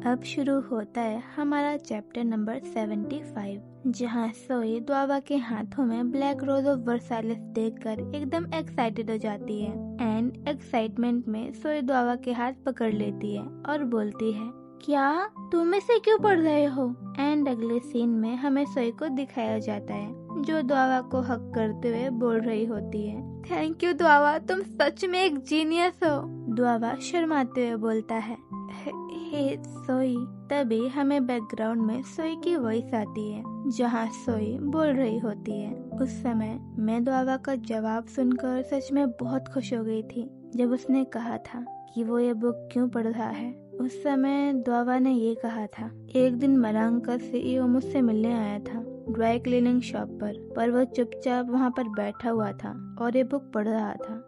अब शुरू होता है हमारा चैप्टर नंबर 75, जहाँ सोई द्वावा के हाथों में ब्लैक रोज ऑफ वर्सालिस देखकर एकदम एक्साइटेड हो जाती है एंड एक्साइटमेंट में सोई द्वावा के हाथ पकड़ लेती है और बोलती है, क्या तुम इसे क्यों पढ़ रहे हो? एंड अगले सीन में हमें सोई को दिखाया जाता है जो द्वावा को हक करते हुए बोल रही होती है, थैंक यू द्वावा, तुम सच में एक जीनियस हो। द्वावा शर्माते हुए बोलता है, हे सोई। तभी हमें बैकग्राउंड में सोई की वॉइस आती है जहाँ सोई बोल रही होती है, उस समय मैं द्वावा का जवाब सुनकर सच में बहुत खुश हो गई थी जब उसने कहा था कि वो ये बुक क्यों पढ़ रहा है। उस समय द्वावा ने ये कहा था, एक दिन मरांग का सीईओ मुझसे मिलने आया था ड्राई क्लीनिंग शॉप पर वो चुपचाप वहाँ पर बैठा हुआ था और ये बुक पढ़ रहा था।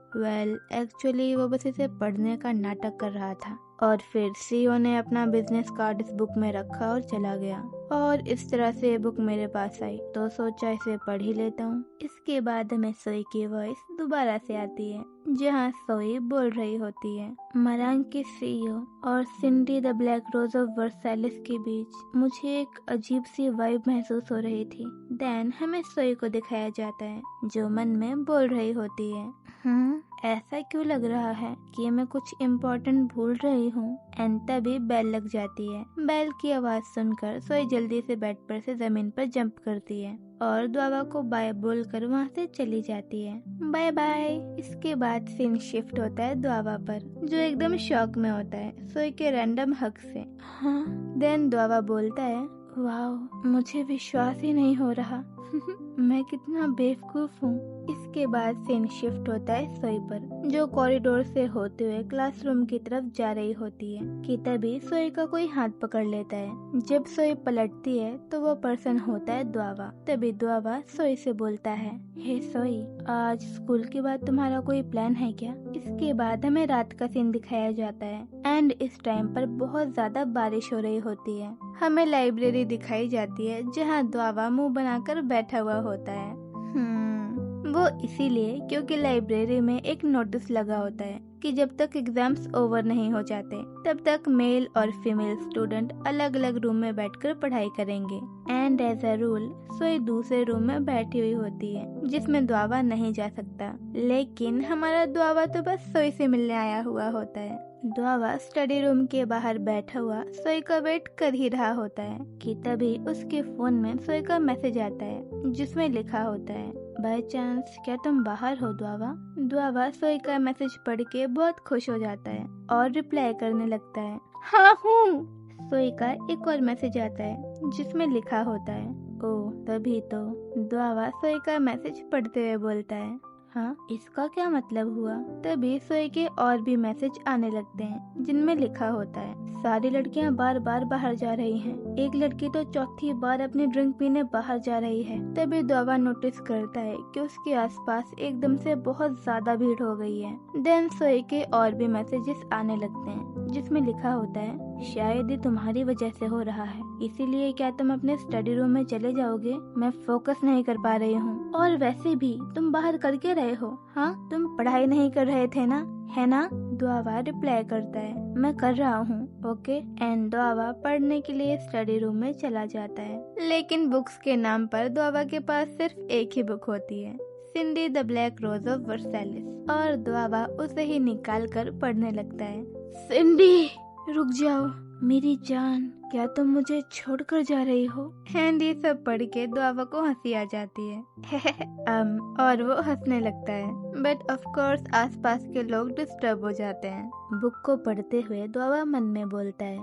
एक्चुअली वो बस इसे पढ़ने का नाटक कर रहा था और फिर सीईओ ने अपना बिजनेस कार्ड इस बुक में रखा और चला गया और इस तरह से ये बुक मेरे पास आई तो सोचा इसे पढ़ ही लेता हूँ। इसके बाद हमें सोई की वॉइस दोबारा से आती है जहाँ सोई बोल रही होती है, मरांग के सीईओ और सिंडी द ब्लैक रोज ऑफ वर्सालिस के बीच मुझे एक अजीब सी वाइब महसूस हो रही थी। देन हमें सोई को दिखाया जाता है जो मन में बोल रही होती है, ऐसा क्यों लग रहा है कि मैं कुछ इम्पोर्टेंट भूल रही हूँ। एंड तभी बेल लग जाती है। बेल की आवाज सुनकर सोई जल्दी से बेड पर से जमीन पर जंप करती है और द्वावा को बाय बोलकर वहाँ से चली जाती है, बाय बाय। इसके बाद सीन शिफ्ट होता है द्वावा पर जो एकदम शॉक में होता है सोई के रैंडम हक से। देन द्वावा बोलता है, वाह, मुझे विश्वास ही नहीं हो रहा मैं कितना बेवकूफ हूँ। इसके बाद सीन शिफ्ट होता है सोई पर जो कॉरिडोर से होते हुए क्लासरूम की तरफ जा रही होती है कि तभी सोई का कोई हाथ पकड़ लेता है। जब सोई पलटती है तो वो पर्सन होता है द्वावा। तभी द्वावा सोई से बोलता है, हे सोई, आज स्कूल के बाद तुम्हारा कोई प्लान है क्या? इसके बाद हमें रात का सीन दिखाया जाता है एंड इस टाइम पर बहुत ज्यादा बारिश हो रही होती है। हमें लाइब्रेरी दिखाई जाती है जहाँ द्वावा मुंह बनाकर बैठा हुआ होता है। वो इसीलिए क्योंकि लाइब्रेरी में एक नोटिस लगा होता है कि जब तक एग्जाम्स ओवर नहीं हो जाते तब तक मेल और फीमेल स्टूडेंट अलग अलग रूम में बैठकर पढ़ाई करेंगे। एंड एज अ रूल सोई दूसरे रूम में बैठी हुई होती है जिसमें द्वावा नहीं जा सकता, लेकिन हमारा द्वावा तो बस सोई से मिलने आया हुआ होता है। द्वावा स्टडी रूम के बाहर बैठा हुआ सोई का वेट कर ही रहा होता है कि तभी उसके फोन में सोई का मैसेज आता है जिसमें लिखा होता है, बाय चांस क्या तुम बाहर हो द्वावा? द्वावा सोई का मैसेज पढ़ के बहुत खुश हो जाता है और रिप्लाई करने लगता है, हाँ हूँ। सोई का एक और मैसेज आता है जिसमें लिखा होता है, ओह तभी तो। द्वावा सोई का मैसेज पढ़ते हुए बोलता है, हाँ इसका क्या मतलब हुआ? तभी सोई के और भी मैसेज आने लगते हैं जिनमें लिखा होता है, सारी लड़कियां बार बार बाहर जा रही हैं। एक लड़की तो चौथी बार अपनी ड्रिंक पीने बाहर जा रही है। तभी द्वावा नोटिस करता है कि उसके आसपास एकदम से बहुत ज्यादा भीड़ हो गई है। देन सोई के और भी मैसेजेस आने लगते हैं जिसमें लिखा होता है, शायद ये तुम्हारी वजह से हो रहा है, इसीलिए क्या तुम अपने स्टडी रूम में चले जाओगे? मैं फोकस नहीं कर पा रही हूँ और वैसे भी तुम बाहर करके रहे हो, हाँ तुम पढ़ाई नहीं कर रहे थे ना, है ना? द्वावा रिप्लाई करता है, मैं कर रहा हूँ, ओके। एंड द्वावा पढ़ने के लिए स्टडी रूम में चला जाता है, लेकिन बुक्स के नाम पर द्वावा के पास सिर्फ एक ही बुक होती है, सिंडी द ब्लैक रोज ऑफ वर्सालिस, और द्वावा उसे ही निकाल कर पढ़ने लगता है। सिंडी रुक जाओ मेरी जान, क्या तुम मुझे छोड़कर जा रही हो? एंड ये सब पढ़ के द्वावा को हंसी आ जाती है और वो हंसने लगता है, बट ऑफ कोर्स आसपास के लोग डिस्टर्ब हो जाते हैं। बुक को पढ़ते हुए द्वावा मन में बोलता है,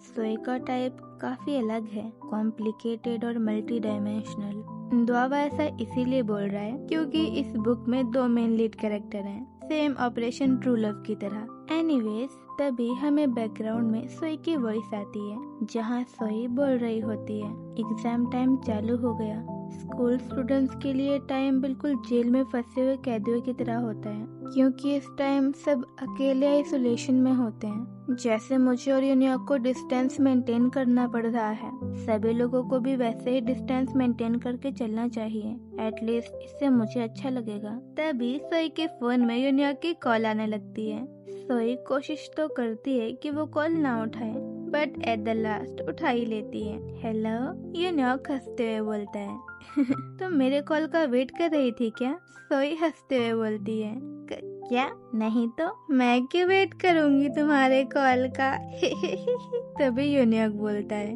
सोई का टाइप काफी अलग है, कॉम्प्लिकेटेड और मल्टी डायमेंशनल। द्वावा ऐसा इसीलिए बोल रहा है क्योंकि इस बुक में दो मेन लीड कैरेक्टर हैं, सेम ऑपरेशन ट्रू लव की तरह। एनीवेज तभी हमें बैकग्राउंड में सोई की वॉइस आती है जहाँ सोई बोल रही होती है, एग्जाम टाइम चालू हो गया। स्कूल स्टूडेंट्स के लिए टाइम बिल्कुल जेल में फंसे हुए कैदियों की तरह होता है क्योंकि इस टाइम सब अकेले आइसोलेशन में होते हैं। जैसे मुझे और यूनियॉक को डिस्टेंस मेंटेन करना पड़ रहा है, सभी लोगों को भी वैसे ही डिस्टेंस मेंटेन करके चलना चाहिए, एटलीस्ट इससे मुझे अच्छा लगेगा। तभी सोई के फोन में यूनियॉक की कॉल आने लगती है। सोई कोशिश तो करती है कि वो कॉल ना उठाए, बट एट द लास्ट उठा ही लेती है। हेलो, यूनियॉक हंसते हुए बोलता है। तुम मेरे कॉल का वेट कर रही थी क्या? सोई हंसते हुए बोलती है। क्या? नहीं तो मैं क्यों वेट करूंगी तुम्हारे कॉल का? तभी यूनियॉक बोलता है।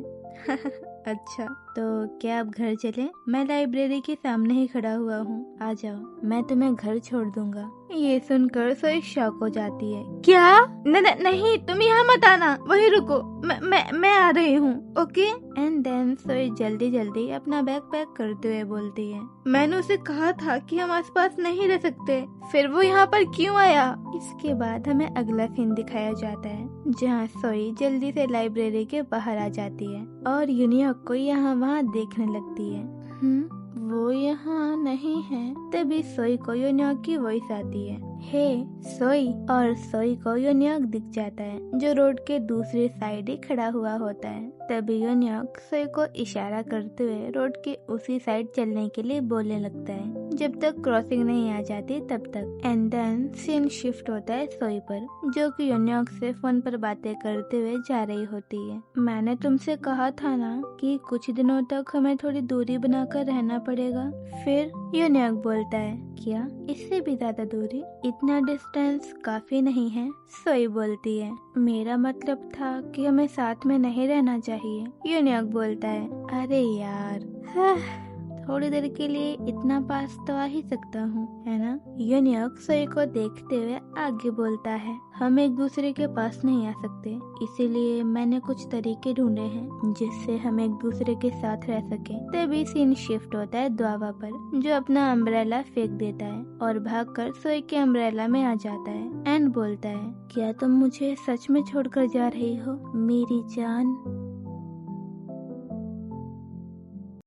अच्छा, तो क्या आप घर चलें? मैं लाइब्रेरी के सामने ही खड़ा हुआ हूँ, आ जाओ, मैं तुम्हें घर छोड़ दूंगा। ये सुनकर सोई शॉक हो जाती है। क्या? नहीं, तुम यहाँ मत आना, वहीं रुको, मैं आ रही हूँ, ओके? एंड देन सोई जल्दी जल्दी अपना बैग पैक करते हुए बोलती है, मैंने उसे कहा था कि हम आसपास नहीं रह सकते, फिर वो यहाँ पर क्यों आया? इसके बाद हमें अगला सीन दिखाया जाता है, जहाँ सोई जल्दी से लाइब्रेरी के बाहर आ जाती है और यूनियॉक को यहाँ वहाँ देखने लगती है। वो यहाँ नहीं है। तभी सोई को यूनियॉक की वॉइस आती है, हे सोई। और सोई को यूनियॉक दिख जाता है, जो रोड के दूसरी साइड ही खड़ा हुआ होता है। तभी यूनियॉक सोई को इशारा करते हुए रोड के उसी साइड चलने के लिए बोलने लगता है, जब तक क्रॉसिंग नहीं आ जाती तब तक। एंड देन सीन शिफ्ट होता है सोई पर, जो कि यूनियॉक से फोन पर बातें करते हुए जा रही होती है। मैंने तुमसे कहा था ना कि कुछ दिनों तक हमें थोड़ी दूरी बनाकर रहना पड़ेगा। फिर यूनियॉक बोलता है, क्या इससे भी ज्यादा दूरी? इतना डिस्टेंस काफी नहीं है। सोई बोलती है, मेरा मतलब था कि हमें साथ में नहीं रहना चाहिए। यूनियॉक बोलता है, अरे यार, थोड़ी देर के लिए इतना पास तो आ ही सकता हूँ, है ना? यूनियॉक सोई को देखते हुए आगे बोलता है, हम एक दूसरे के पास नहीं आ सकते, इसीलिए मैंने कुछ तरीके ढूंढे हैं जिससे हम एक दूसरे के साथ रह सके। तभी सीन शिफ्ट होता है द्वावा पर, जो अपना अम्ब्रेला फेंक देता है और भागकर सोई के अम्ब्रेला में आ जाता है एंड बोलता है, क्या तुम मुझे सच में छोड़कर जा रही हो मेरी जान?